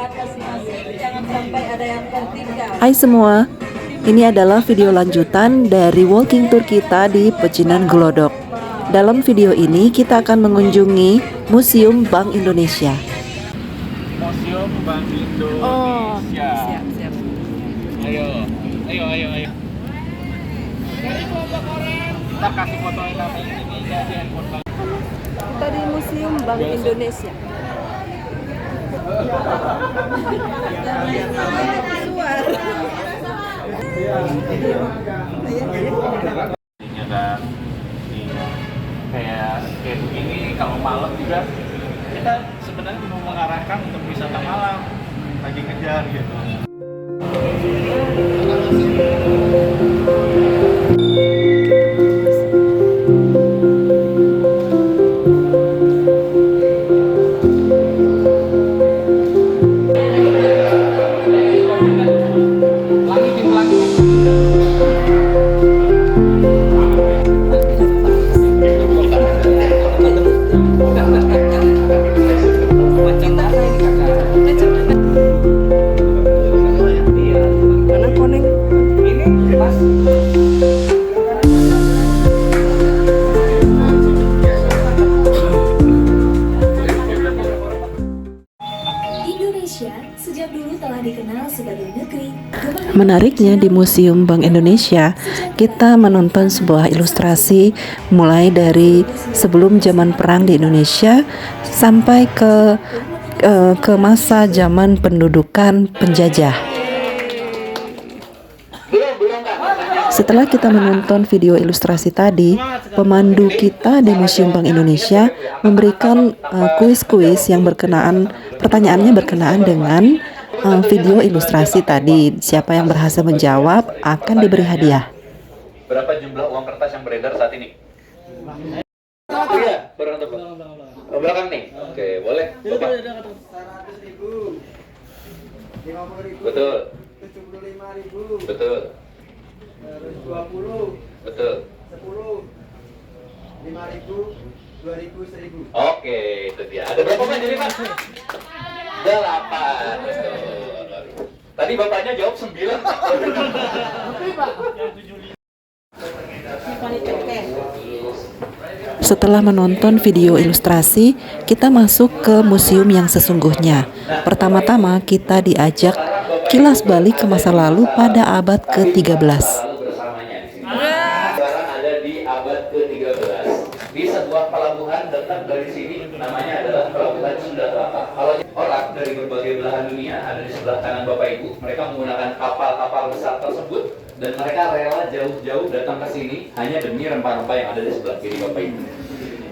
Jangan sampai ada yang tertinggal. Hai semua, ini adalah video lanjutan dari walking tour kita di Pecinan Glodok. Dalam video ini kita akan mengunjungi Museum Bank Indonesia. Museum Bank Indonesia. Oh, siap. Ayo. Kita kasih fotoin nama ini jadi handphone Bank. Kita di Museum Bank Indonesia. Ini kan kayak begini kalau malam juga kita sebenarnya mau mengarahkan untuk wisata malam lagi kejar gitu. Indonesia sejak dulu telah dikenal sebagai negeri. Menariknya di Museum Bank Indonesia, kita menonton sebuah ilustrasi mulai dari sebelum zaman perang di Indonesia sampai ke masa zaman pendudukan penjajah. Setelah kita menonton video ilustrasi tadi, pemandu kita di Museum Bank Indonesia memberikan kuis-kuis yang pertanyaannya berkenaan dengan video ilustrasi tadi. Siapa yang berhasil menjawab akan diberi hadiah. Berapa jumlah uang kertas yang beredar saat ini? Iya, belakang nih. Oke, boleh. Bapak. 100.000, 50.000, Betul. 75.000, Betul. terus 20, Betul. 10, 5.000, 2.000, 1.000. Oke, itu dia. Ada berapa Pak jadi Pak? 8. Betul. Tadi bapaknya jawab 9. Setelah menonton video ilustrasi, kita masuk ke museum yang sesungguhnya. Pertama-tama kita diajak kilas balik ke masa lalu pada abad ke-13. Sekarang ada di abad ke-13 di sebuah pelabuhan dekat dari sini, namanya adalah Pelabuhan Sunda Kelapa. Kalau orang dari berbagai belahan dunia ada di sebelah kanan Bapak Ibu, mereka menggunakan kapal-kapal besar tersebut dan mereka rela jauh-jauh datang ke sini hanya demi rempah-rempah yang ada di sebelah kiri Bapak Ibu.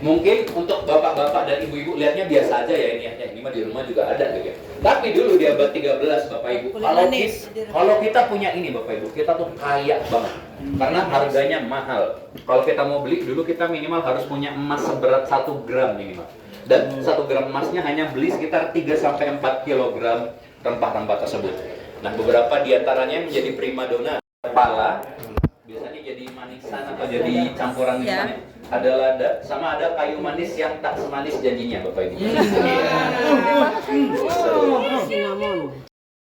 Mungkin untuk bapak-bapak dan ibu-ibu lihatnya biasa aja ya ini mah di rumah juga ada gitu ya. Tapi dulu di abad 13 Bapak Ibu, kalau kita punya ini Bapak Ibu, kita tuh kaya banget. Karena harganya mahal. Kalau kita mau beli dulu kita minimal harus punya emas seberat 1 gram minimal. Dan 1 gram emasnya hanya beli sekitar 3 sampai 4 kilogram rempah-rempah tersebut. Nah, beberapa diantaranya menjadi primadona kepala, biasanya jadi manisan atau jadi campuran misalnya. Ada lada, sama ada kayu manis yang tak semanis janjinya Bapak Ibu.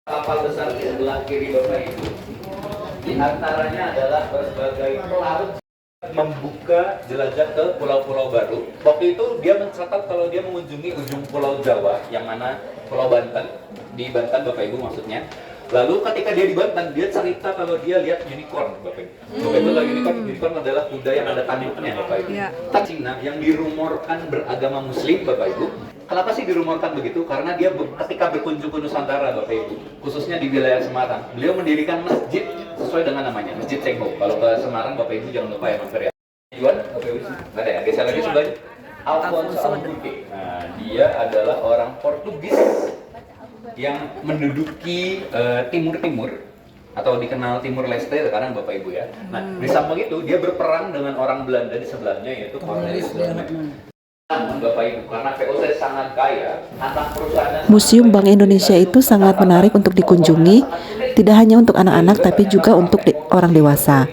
Kapal besar di sebelah kiri Bapak Ibu, di antaranya adalah berbagai pelaut membuka jelajah ke pulau-pulau baru. Waktu itu dia mencatat kalau dia mengunjungi ujung pulau Jawa, yang mana Pulau Banten, di Banten Bapak Ibu maksudnya. Lalu ketika dia di Banten, dia cerita kalau dia lihat unicorn, Bapak Ibu. Bapak Ibu tahu unicorn adalah kuda yang ada tanduknya, Bapak Ibu. Cina yang dirumorkan beragama Muslim, Bapak Ibu. Kenapa sih dirumorkan begitu? Karena dia ketika berkunjung ke Nusantara, Bapak Ibu, khususnya di wilayah Semarang, beliau mendirikan masjid sesuai dengan namanya, Masjid Cengho. Kalau ke Semarang, Bapak Ibu jangan lupa ya mampir ya. Juan, Bapak Ibu, nggak ada ya? Geser lagi sebelahnya. Alfonso Albuquerque. Nah, dia adalah orang Portugis yang menduduki Timur-Timur atau dikenal Timur Leste sekarang Bapak Ibu ya. Nah, di samping itu dia berperang dengan orang Belanda di sebelahnya yaitu Cornelis Belanda. Bapak Ibu, karena VOC sangat kaya, anak perusahaan Museum Bank Indonesia itu sangat menarik untuk dikunjungi, tidak hanya untuk anak-anak tapi juga untuk orang dewasa.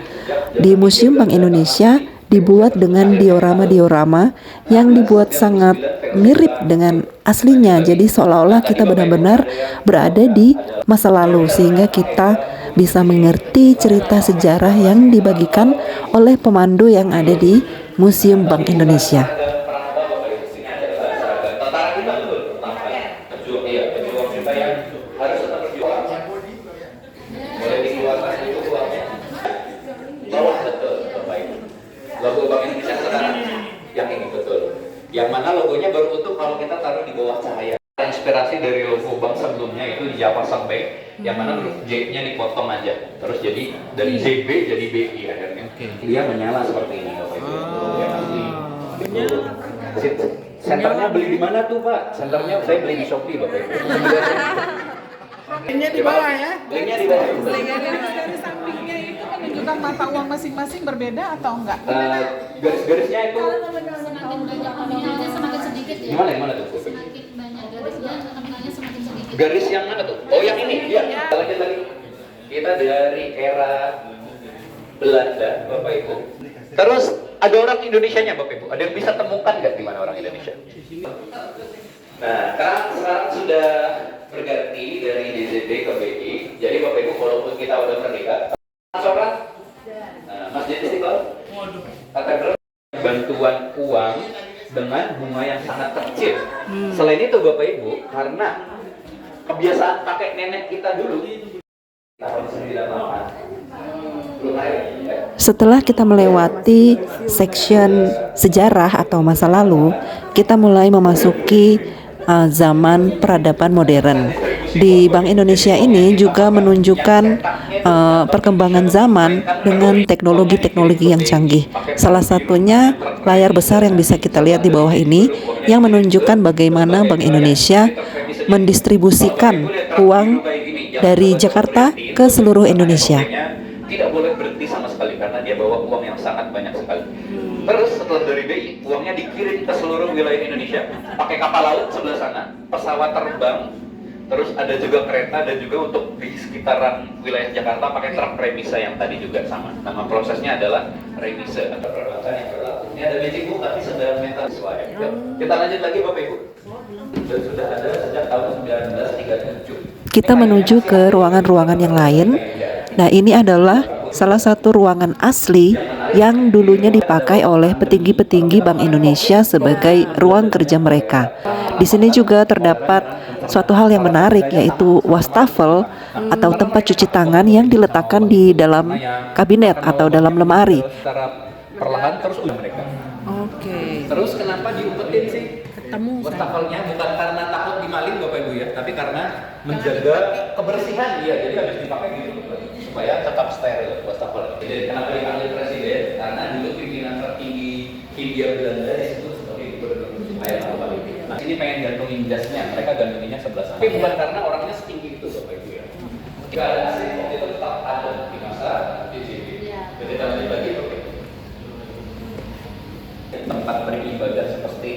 Di Museum Bank Indonesia dibuat dengan diorama-diorama yang dibuat sangat mirip dengan aslinya. Jadi seolah-olah kita benar-benar berada di masa lalu, sehingga kita bisa mengerti cerita sejarah yang dibagikan oleh pemandu yang ada di Museum Bank Indonesia. Tentara kita betul, pejuang, iya, pejuang kita yang harus tetap berjuang. Boleh dikeluarkan itu uangnya. Bawah betul, Bapak Ibu. Logo Bank Indonesia sekarang yang ini betul. Yang mana logonya baru utuh kalau kita taruh di bawah cahaya. Inspirasi dari logo bank sebelumnya itu di Javasan Bank, yang mana huruf J-nya dipotong aja, terus jadi dari JB jadi BI akhirnya. Dia menyala seperti ini, Bapak Ibu. Yang asli. Itu. Senternya beli di mana tuh, Pak? Senternya saya beli di Shopee, Bapak Ibu. Linknya di bawah ya. Linknya di bawah. Dari sampingnya itu menunjukkan mata uang masing-masing berbeda atau enggak? Garis-garisnya itu Semakin banyak nominalnya semakin sedikit ya. gimana tuh? Semakin banyak garisnya nominalnya semakin sedikit. Garis yang mana tuh? Oh, yang ini. Iya. Lanjut lagi. Kita dari era Belanda, Bapak Ibu. Terus ada orang Indonesianya, Bapak Ibu. Ada yang bisa temukan nggak di mana orang Indonesia? Nah, sekarang sudah berganti dari DZB ke BI. Jadi Bapak Ibu, walaupun kita udah merdeka, sholat, Masjid Istiqlal, katedral, bantuan uang dengan bunga yang sangat kecil. Selain itu Bapak Ibu, karena kebiasaan pakai nenek kita dulu, tahun 98, belum ada. Setelah kita melewati section sejarah atau masa lalu, kita mulai memasuki zaman peradaban modern. Di Bank Indonesia ini juga menunjukkan perkembangan zaman dengan teknologi-teknologi yang canggih. Salah satunya layar besar yang bisa kita lihat di bawah ini yang menunjukkan bagaimana Bank Indonesia mendistribusikan uang dari Jakarta ke seluruh Indonesia. Tidak boleh berhenti sama sekali karena dia bawa uang yang sangat banyak sekali. Terus setelah dari BI, uangnya dikirim ke seluruh wilayah Indonesia pakai kapal laut sebelah sana, pesawat terbang, terus ada juga kereta dan juga untuk di sekitaran wilayah Jakarta pakai truk remisa yang tadi juga sama. Nama prosesnya adalah remisa atau perbankan yang berlaku. Ini ada magic book tapi 9 meter sesuai. Kita lanjut lagi Bapak Ibu. Sudah ada sejak tahun 1937. Kita menuju ke ruangan-ruangan yang lain. Nah, ini adalah salah satu ruangan asli yang dulunya dipakai oleh petinggi-petinggi Bank Indonesia sebagai ruang kerja mereka. Di sini juga terdapat suatu hal yang menarik, yaitu wastafel atau tempat cuci tangan yang diletakkan di dalam kabinet atau dalam lemari. Secara perlahan terus udah mereka. Oke. Terus kenapa diumpetin sih? Ketemu saya. Wastafelnya bukan karena takut dimaling Bapak Ibu ya, tapi karena menjaga kebersihan dia. Jadi harus dipakai gitu supaya tetap steril wastafel. Jadi kenapa dipanggil presiden? Karena dulu pimpinan tertinggi Hindia Belanda disebut sebagai gubernur supaya apa ini. Nah, ini pengen gantungin jasnya, mereka gantunginnya sebelah sana. Tapi bukan karena orangnya setinggi itu Bapak Ibu ya. Jika ada asli, itu tetap ada di masa DJB. Jadi kita lanjut lagi Bapak Ibu. Tempat beribadah seperti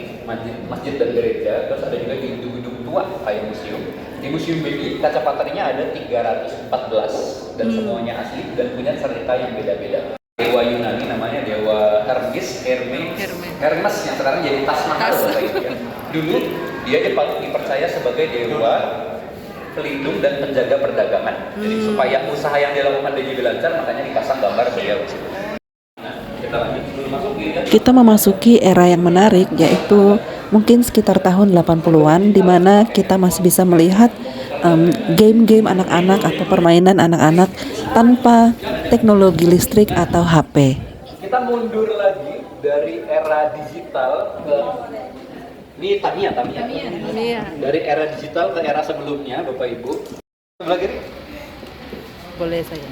masjid dan gereja, terus ada juga di gedung-gedung tua kayak museum. Di Museum BI kaca paterinya ada 314 dan semuanya asli dan punya cerita yang beda-beda. Dewa Yunani namanya Dewa Hermes yang sekarang jadi Tas Mahal Bapak Ibu ya. Dulu dia dipercaya sebagai dewa pelindung dan penjaga perdagangan. Jadi supaya usaha yang dilakukan DJB lancar, makanya dipasang gambar beliau di situ. Kita memasuki era yang menarik, yaitu mungkin sekitar tahun 80-an, di mana kita masih bisa melihat game-game anak-anak atau permainan anak-anak tanpa teknologi listrik atau HP. Kita mundur lagi dari era digital ke ini Tamiya. Dari era digital ke era sebelumnya, Bapak Ibu. Sebelah kiri. Boleh saya.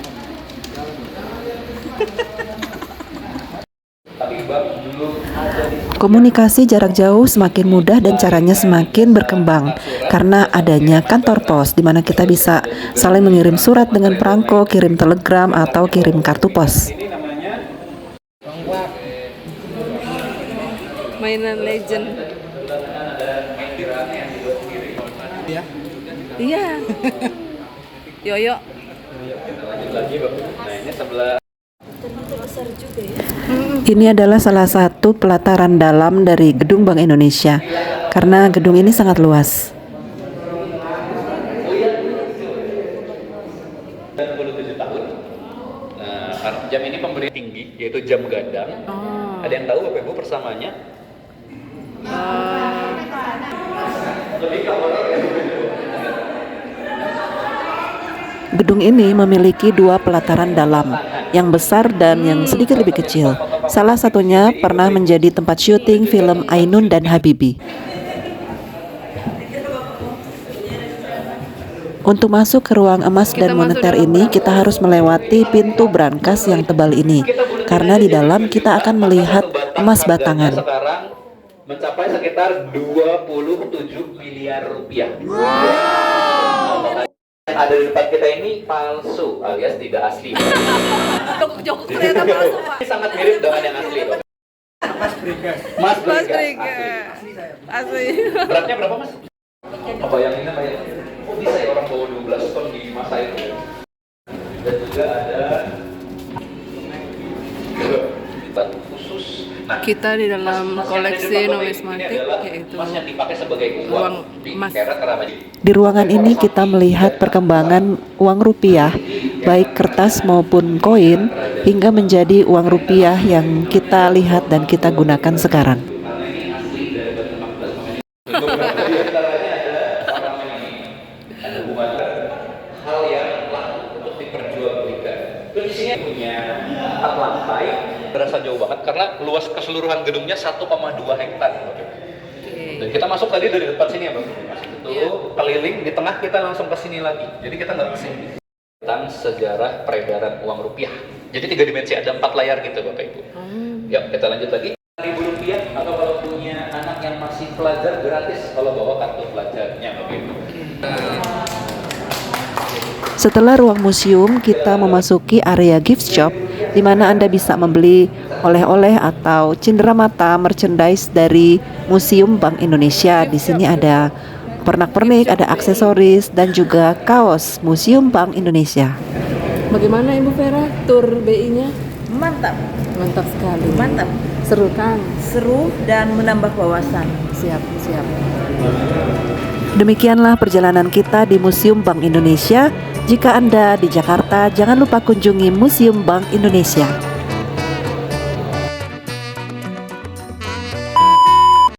Komunikasi jarak jauh semakin mudah dan caranya semakin berkembang karena adanya kantor pos, di mana kita bisa saling mengirim surat dengan perangko, kirim telegram atau kirim kartu pos. Ini namanya Mainan legend. Iya. Yoyo. lanjut lagi, Bapak. Nah, ini sebelah Ini adalah salah satu pelataran dalam dari Gedung Bank Indonesia. karena gedung ini sangat luas. 97 tahun. Nah, jam ini pemberi tinggi, yaitu jam gadang. Oh. Ada yang tahu Bapak Ibu persamaannya? Gedung ini memiliki dua pelataran dalam, yang besar dan yang sedikit lebih kecil. Salah satunya pernah menjadi tempat syuting film Ainun dan Habibie. Untuk masuk ke ruang emas dan moneter ini, kita harus melewati pintu brankas yang tebal ini, karena di dalam kita akan melihat emas batangan. Sekarang mencapai sekitar 27 miliar rupiah. Ada di depan kita ini palsu alias tidak asli. Jok ternyata palsu, Pak. Ini sangat mirip dengan yang asli, Pak. Mas Mas Brigas. Briga. Asli. Beratnya berapa, Mas? Apa yang ini bayar? Oh, bisa ya orang bawa 12 ton di masa itu. Dan juga ada batu khusus. Nah, Kita di dalam emas yang ada koleksi di Bapak Ibu numismatik, ini adalah yaitu emas yang dipakai sebagai ruang di emas. Perak Keramat. Di ruangan ini kita melihat perkembangan uang rupiah, baik kertas maupun koin, hingga menjadi uang rupiah yang kita lihat dan kita gunakan sekarang. Untuk di antaranya ada ornamen ini, ada hubungan hal yang laku untuk diperjualbelikan. Terus di sini punya empat lantai, berasa jauh banget karena luas keseluruhan gedungnya 1,2 hektar. Dan kita masuk tadi dari depan sini ya Bang. Masuk itu keliling di tengah kita langsung ke sini lagi. Jadi kita nggak ke sini. Tentang sejarah peredaran uang rupiah. Jadi 3 dimensi, ada 4 layar gitu Bapak Ibu. Ya, kita lanjut lagi. Rp1.000 atau kalau punya anak yang masih pelajar gratis kalau bawa kartu pelajarnya Bapak Ibu. Setelah ruang museum, kita memasuki area gift shop, di mana Anda bisa membeli oleh-oleh atau cenderamata merchandise dari Museum Bank Indonesia. Di sini ada pernak-pernik, ada aksesoris, dan juga kaos Museum Bank Indonesia. Bagaimana Ibu Vera tur BI-nya? Mantap, Mantap sekali. mantap, Seru kan? seru dan menambah wawasan. Siap, siap. Demikianlah perjalanan kita di Museum Bank Indonesia. Jika Anda di Jakarta, jangan lupa kunjungi Museum Bank Indonesia.